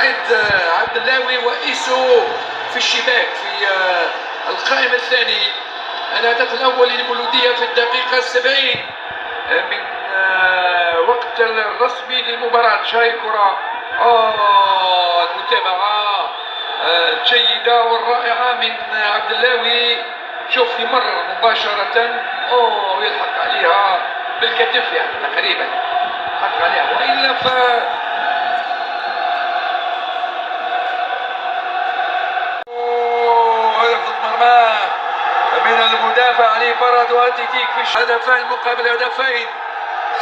قائد عبد اللاوي وإيسو في الشباك في القائم الثاني. الهدف الأول للمولودية في الدقيقة 70 من وقت الرسمي للمباراة. شاهي الكرة، المتابعة الجيدة والرائعة من عبد اللاوي. شوف يمرر مباشرة، يلحق عليها بالكتف يعني تقريبا، حق عليها وإلا ف من المدافع لبرد واتيتيك في هدفين مقابل هدفين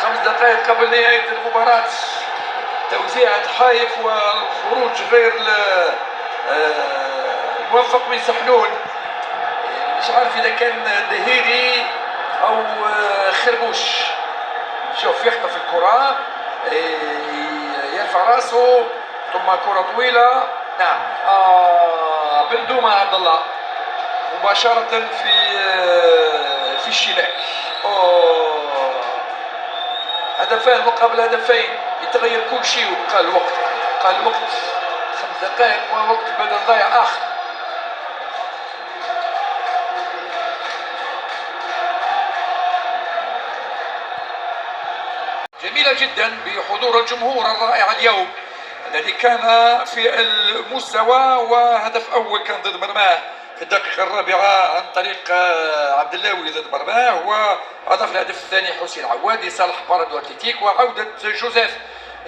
5 دقائق قبل نهاية المباراة. توزيعة حايف والخروج غير موفق من سحنون. مش عارف إذا كان دهيري أو خربوش. شوف يخطف الكرة، يرفع راسه ثم كرة طويلة. نعم، بندومة عبد الله مباشرة في الشباك. هدفان مقابل هدفين، يتغير كل شيء وبقى الوقت. 5 دقائق ووقت بدل ضايع آخر. جميلة جدا بحضور الجمهور الرائع اليوم الذي كان في المستوى. وهدف أول كان ضد مرماه في الدقيقة 4 عن طريق عبد اللاوي ضد مرماه، وأضاف الهدف الثاني حسين عوادي صالح بارد واتليتيك، وعودة جوزيف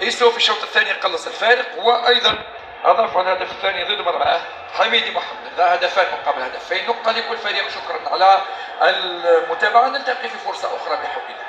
إيسو في الشوط الثاني قلص الفارق، وأيضا أضاف الهدف الثاني ضد مرماه حميدي محمد. هدفان مقابل هدفين، نقطة لكل فريق. شكرا على المتابعة، نلتقي في فرصة أخرى بحول الله.